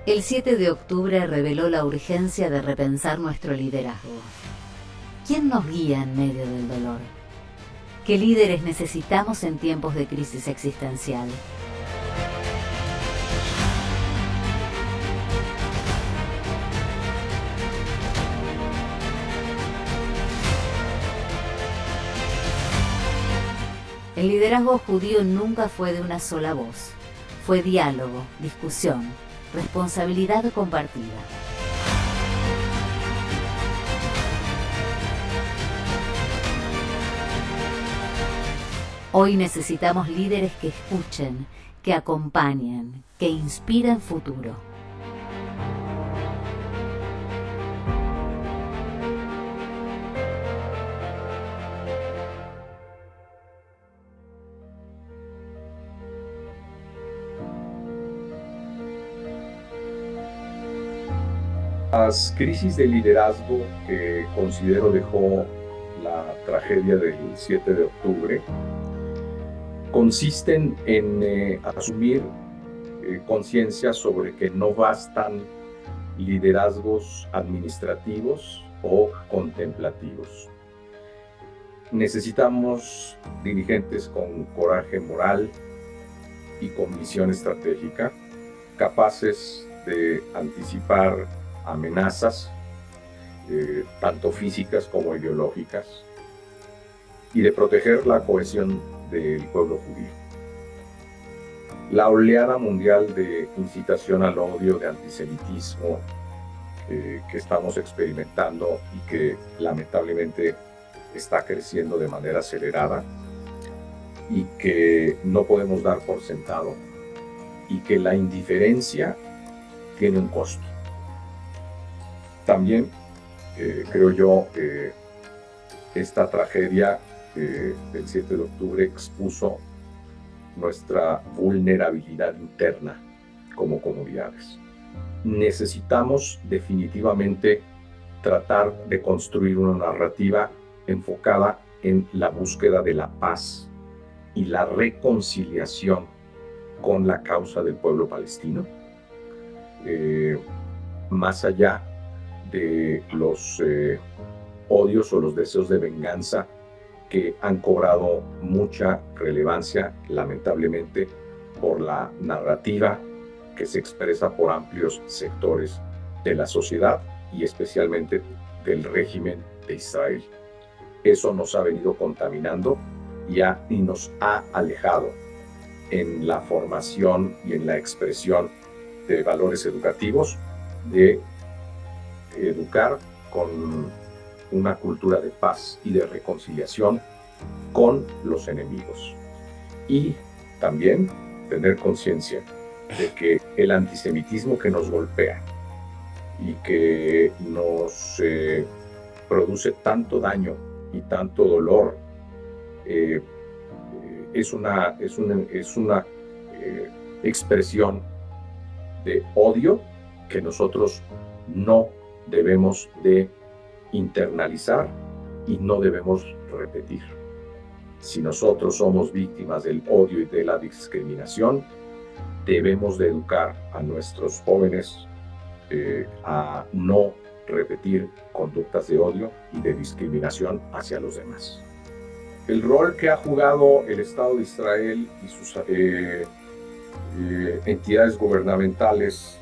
El 7 de octubre reveló la urgencia de repensar nuestro liderazgo. ¿Quién nos guía en medio del dolor? ¿Qué líderes necesitamos en tiempos de crisis existencial? El liderazgo judío nunca fue de una sola voz. Fue diálogo, discusión, responsabilidad compartida. Hoy necesitamos líderes que escuchen, que acompañen, que inspiren futuro. Las crisis de liderazgo que considero dejó la tragedia del 7 de octubre consisten en asumir conciencia sobre que no bastan liderazgos administrativos o contemplativos. Necesitamos dirigentes con coraje moral y con visión estratégica, capaces de anticipar amenazas, tanto físicas como ideológicas, y de proteger la cohesión del pueblo judío. La oleada mundial de incitación al odio, de antisemitismo que estamos experimentando y que lamentablemente está creciendo de manera acelerada y que no podemos dar por sentado, y que la indiferencia tiene un costo. También creo yo que esta tragedia del 7 de octubre expuso nuestra vulnerabilidad interna como comunidades. Necesitamos definitivamente tratar de construir una narrativa enfocada en la búsqueda de la paz y la reconciliación con la causa del pueblo palestino, más allá de los odios o los deseos de venganza que han cobrado mucha relevancia, lamentablemente, por la narrativa que se expresa por amplios sectores de la sociedad y especialmente del régimen de Israel. Eso nos ha venido contaminando y nos ha alejado en la formación y en la expresión de valores educativos, de educar con una cultura de paz y de reconciliación con los enemigos. Y también tener conciencia de que el antisemitismo que nos golpea y que nos produce tanto daño y tanto dolor es una expresión de odio que nosotros no debemos de internalizar y no debemos repetir. Si nosotros somos víctimas del odio y de la discriminación, debemos de educar a nuestros jóvenes a no repetir conductas de odio y de discriminación hacia los demás. El rol que ha jugado el Estado de Israel y sus entidades gubernamentales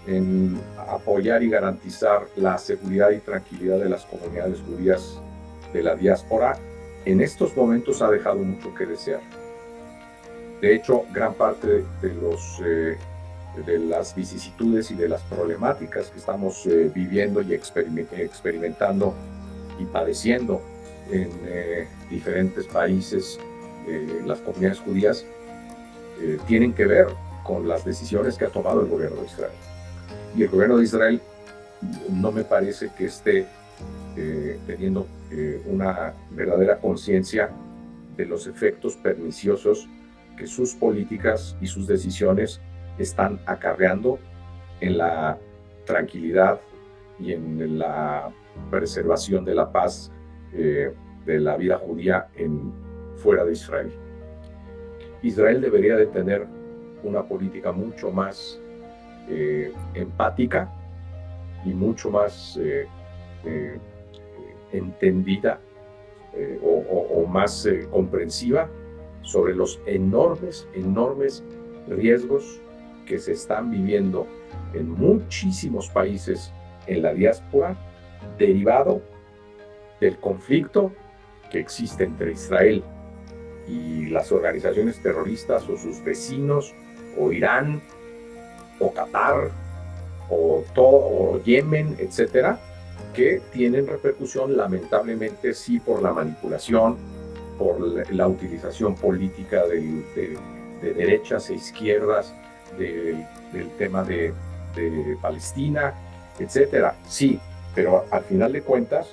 en apoyar y garantizar la seguridad y tranquilidad de las comunidades judías de la diáspora, en estos momentos ha dejado mucho que desear. De hecho, gran parte de las vicisitudes y de las problemáticas que estamos viviendo y experimentando y padeciendo en diferentes países, las comunidades judías, tienen que ver con las decisiones que ha tomado el gobierno de Israel. Y el gobierno de Israel no me parece que esté teniendo una verdadera conciencia de los efectos perniciosos que sus políticas y sus decisiones están acarreando en la tranquilidad y en la preservación de la paz de la vida judía fuera de Israel. Israel debería de tener una política mucho más empática y mucho más entendida o más comprensiva sobre los enormes riesgos que se están viviendo en muchísimos países en la diáspora, derivado del conflicto que existe entre Israel y las organizaciones terroristas o sus vecinos, o Irán, o Qatar, o Yemen, etcétera, que tienen repercusión lamentablemente sí por la manipulación, por la utilización política de derechas e izquierdas del tema de Palestina, etcétera. Sí, pero al final de cuentas,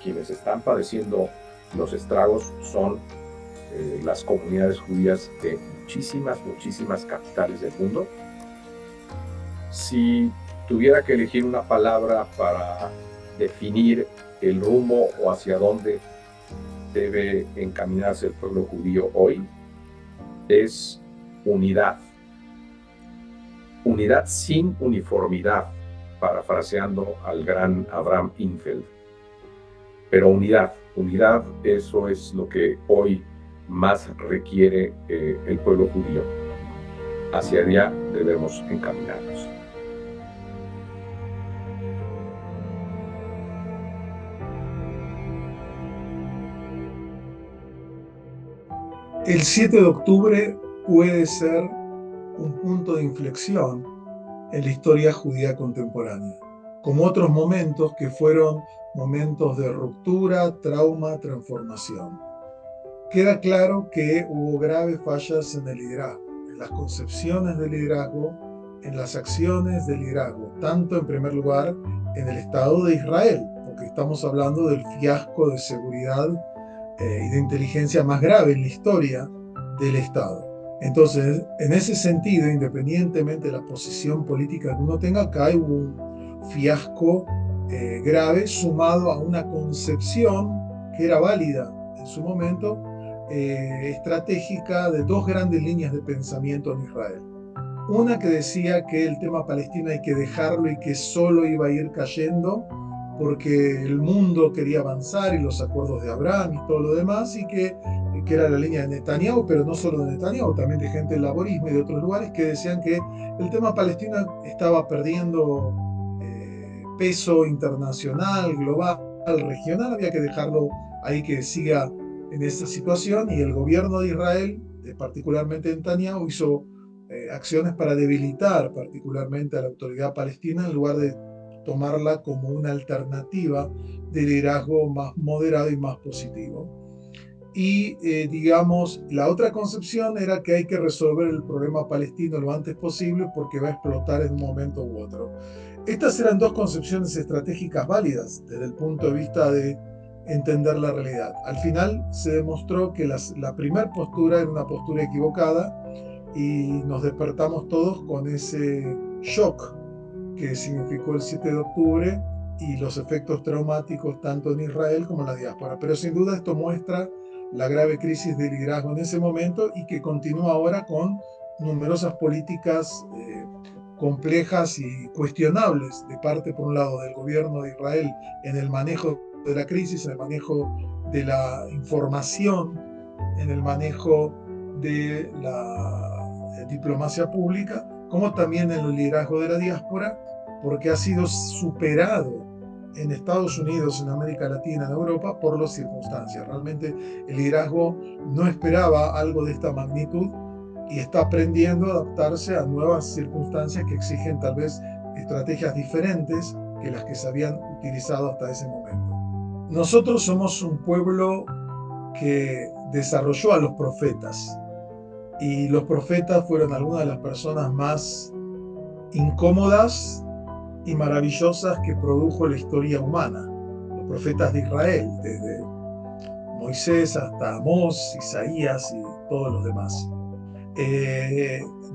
quienes están padeciendo los estragos son las comunidades judías de muchísimas capitales del mundo. Si tuviera que elegir una palabra para definir el rumbo o hacia dónde debe encaminarse el pueblo judío hoy, es unidad. Unidad sin uniformidad, parafraseando al gran Abraham Infeld. Pero unidad, eso es lo que hoy más requiere el pueblo judío. Hacia allá debemos encaminarnos. El 7 de octubre puede ser un punto de inflexión en la historia judía contemporánea, como otros momentos que fueron momentos de ruptura, trauma, transformación. Queda claro que hubo graves fallas en el liderazgo, en las concepciones del liderazgo, en las acciones del liderazgo, tanto en primer lugar en el Estado de Israel, porque estamos hablando del fiasco de seguridad y de inteligencia más grave en la historia del Estado. Entonces, en ese sentido, independientemente de la posición política que uno tenga, acá hay un fiasco grave sumado a una concepción que era válida en su momento, estratégica de dos grandes líneas de pensamiento en Israel. Una que decía que el tema palestino hay que dejarlo y que solo iba a ir cayendo porque el mundo quería avanzar y los acuerdos de Abraham y todo lo demás, y que era la línea de Netanyahu, pero no solo de Netanyahu, también de gente del laborismo y de otros lugares que decían que el tema palestino estaba perdiendo peso internacional, global, regional, había que dejarlo ahí que siga en esa situación, y el gobierno de Israel, particularmente Netanyahu, hizo acciones para debilitar particularmente a la autoridad palestina en lugar de tomarla como una alternativa de liderazgo más moderado y más positivo. Y digamos, la otra concepción era que hay que resolver el problema palestino lo antes posible porque va a explotar en un momento u otro. Estas eran dos concepciones estratégicas válidas desde el punto de vista de entender la realidad. Al final se demostró que la primera postura era una postura equivocada y nos despertamos todos con ese shock que significó el 7 de octubre y los efectos traumáticos tanto en Israel como en la diáspora. Pero sin duda esto muestra la grave crisis de liderazgo en ese momento y que continúa ahora con numerosas políticas complejas y cuestionables de parte, por un lado, del gobierno de Israel en el manejo de la crisis, en el manejo de la información, en el manejo de la diplomacia pública, como también en el liderazgo de la diáspora, porque ha sido superado en Estados Unidos, en América Latina, en Europa, por las circunstancias. Realmente el liderazgo no esperaba algo de esta magnitud y está aprendiendo a adaptarse a nuevas circunstancias que exigen tal vez estrategias diferentes que las que se habían utilizado hasta ese momento. Nosotros somos un pueblo que desarrolló a los profetas, y los profetas fueron algunas de las personas más incómodas y maravillosas que produjo la historia humana. Los profetas de Israel, desde Moisés hasta Amós, Isaías y todos los demás.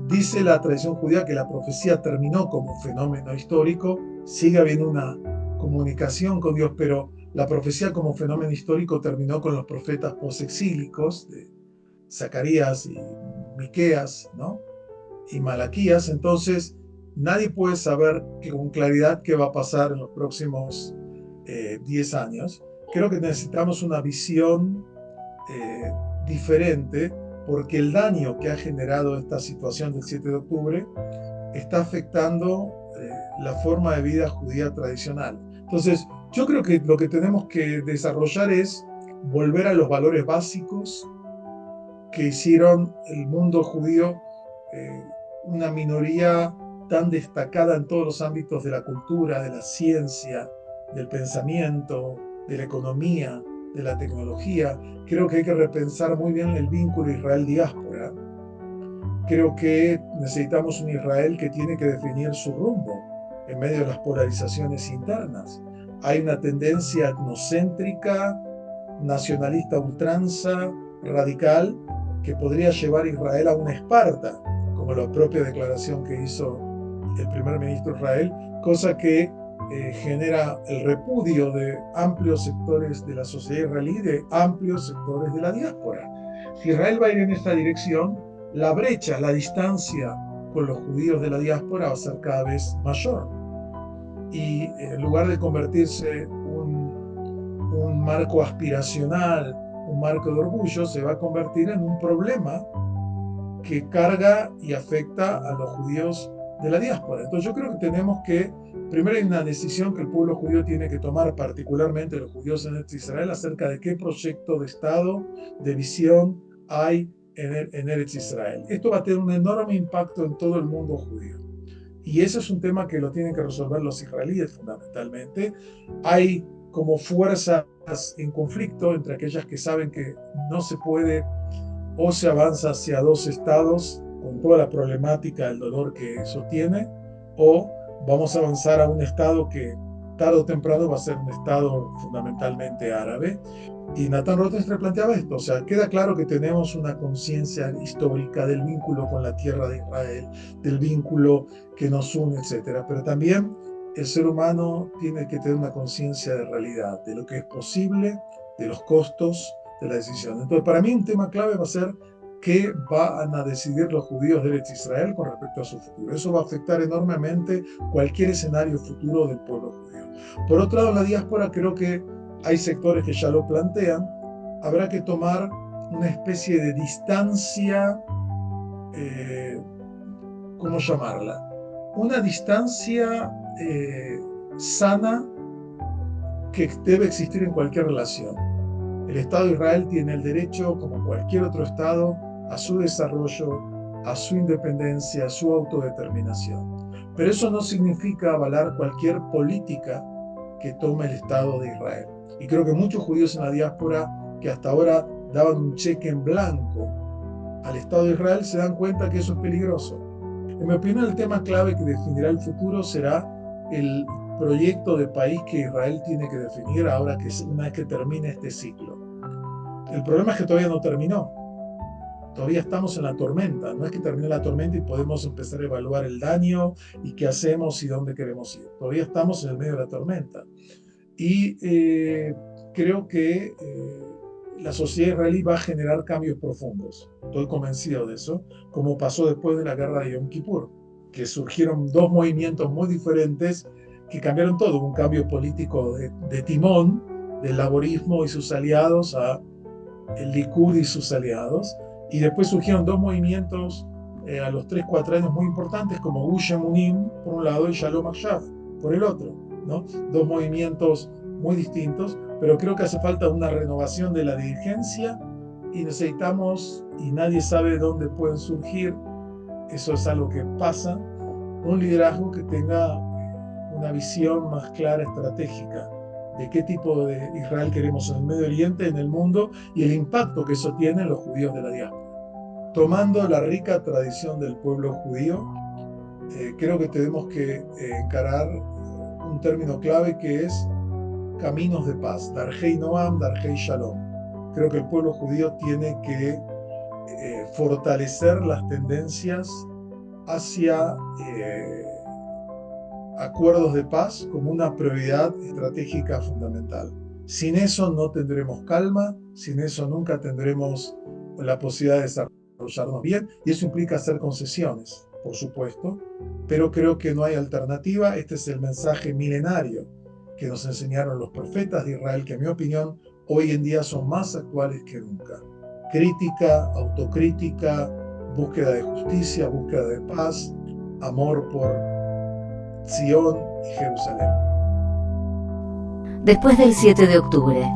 Dice la tradición judía que la profecía terminó como fenómeno histórico, sigue habiendo una comunicación con Dios, pero la profecía como fenómeno histórico terminó con los profetas posexílicos de Zacarías y Miqueas, ¿no? Y Malaquías. Entonces nadie puede saber con claridad qué va a pasar en los próximos 10 años. Creo que necesitamos una visión diferente, porque el daño que ha generado esta situación del 7 de octubre está afectando la forma de vida judía tradicional. Entonces, yo creo que lo que tenemos que desarrollar es volver a los valores básicos que hicieron el mundo judío una minoría tan destacada en todos los ámbitos de la cultura, de la ciencia, del pensamiento, de la economía, de la tecnología. Creo que hay que repensar muy bien el vínculo Israel-diáspora. Creo que necesitamos un Israel que tiene que definir su rumbo en medio de las polarizaciones internas. Hay una tendencia etnocéntrica, nacionalista ultranza, radical, que podría llevar a Israel a una Esparta, como la propia declaración que hizo el primer ministro de Israel, cosa que genera el repudio de amplios sectores de la sociedad israelí, de amplios sectores de la diáspora. Si Israel va a ir en esta dirección, la brecha, la distancia con los judíos de la diáspora va a ser cada vez mayor. Y en lugar de convertirse un marco aspiracional, un marco de orgullo, se va a convertir en un problema que carga y afecta a los judíos de la diáspora. Entonces yo creo que tenemos que, primero hay una decisión que el pueblo judío tiene que tomar, particularmente los judíos en Eretz Israel, acerca de qué proyecto de Estado, de visión hay en Eretz Israel. Esto va a tener un enorme impacto en todo el mundo judío. Y ese es un tema que lo tienen que resolver los israelíes fundamentalmente. Hay como fuerzas en conflicto entre aquellas que saben que no se puede o se avanza hacia dos estados con toda la problemática, el dolor que eso tiene, o vamos a avanzar a un estado que tarde o temprano va a ser un estado fundamentalmente árabe. Y Nathan Rothenstein planteaba esto, o sea, queda claro que tenemos una conciencia histórica del vínculo con la tierra de Israel, del vínculo que nos une, etc. Pero también el ser humano tiene que tener una conciencia de realidad, de lo que es posible, de los costos de la decisión. Entonces, para mí un tema clave va a ser qué van a decidir los judíos de Eretz Israel con respecto a su futuro. Eso va a afectar enormemente cualquier escenario futuro del pueblo judío. Por otro lado, en la diáspora creo que hay sectores que ya lo plantean. Habrá que tomar una especie de distancia, ¿cómo llamarla? Una distancia sana que debe existir en cualquier relación. El Estado de Israel tiene el derecho, como cualquier otro Estado, a su desarrollo, a su independencia, a su autodeterminación. Pero eso no significa avalar cualquier política que tome el Estado de Israel. Y creo que muchos judíos en la diáspora que hasta ahora daban un cheque en blanco al Estado de Israel se dan cuenta que eso es peligroso. En mi opinión, el tema clave que definirá el futuro será el proyecto de país que Israel tiene que definir ahora que una vez que termine este ciclo. El problema es que todavía no terminó. Todavía estamos en la tormenta. No es que termine la tormenta y podemos empezar a evaluar el daño y qué hacemos y dónde queremos ir. Todavía estamos en el medio de la tormenta. Y creo que la sociedad israelí va a generar cambios profundos. Estoy convencido de eso, como pasó después de la guerra de Yom Kippur, que surgieron dos movimientos muy diferentes que cambiaron todo. Un cambio político de timón, del laborismo y sus aliados a el Likud y sus aliados. Y después surgieron dos movimientos a los 3-4 años muy importantes, como Gush Emunim por un lado y Shalom Achshav por el otro, ¿no? Dos movimientos muy distintos, pero creo que hace falta una renovación de la dirigencia y necesitamos, y nadie sabe dónde pueden surgir, eso es algo que pasa, un liderazgo que tenga una visión más clara, estratégica, de qué tipo de Israel queremos en el Medio Oriente, en el mundo, y el impacto que eso tiene en los judíos de la diáspora. Tomando la rica tradición del pueblo judío, creo que tenemos que encarar un término clave que es caminos de paz, Darjei Noam, Darjei Shalom. Creo que el pueblo judío tiene que fortalecer las tendencias hacia acuerdos de paz como una prioridad estratégica fundamental. Sin eso no tendremos calma, sin eso nunca tendremos la posibilidad de desarrollarnos bien, y eso implica hacer concesiones. por supuesto, pero creo que no hay alternativa. Este es el mensaje milenario que nos enseñaron los profetas de Israel, que en mi opinión hoy en día son más actuales que nunca. Crítica, autocrítica, búsqueda de justicia, búsqueda de paz, amor por Sion y Jerusalén. Después del 7 de octubre,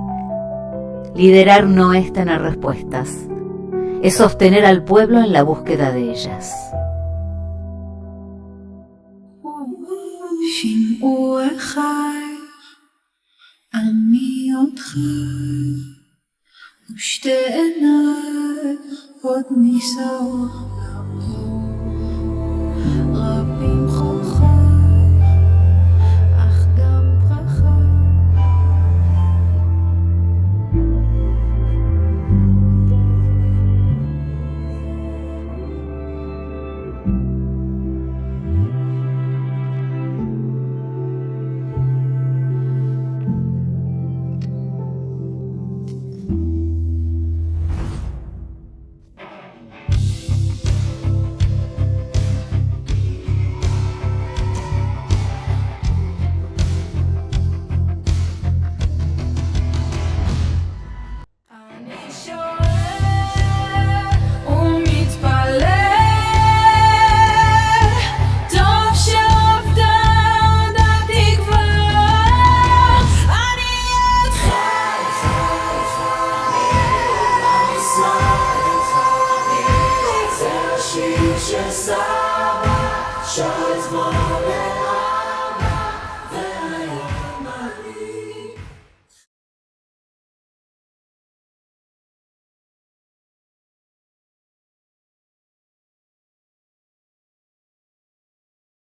liderar no es tener respuestas, es sostener al pueblo en la búsqueda de ellas. ושתי עינייך עוד נישאות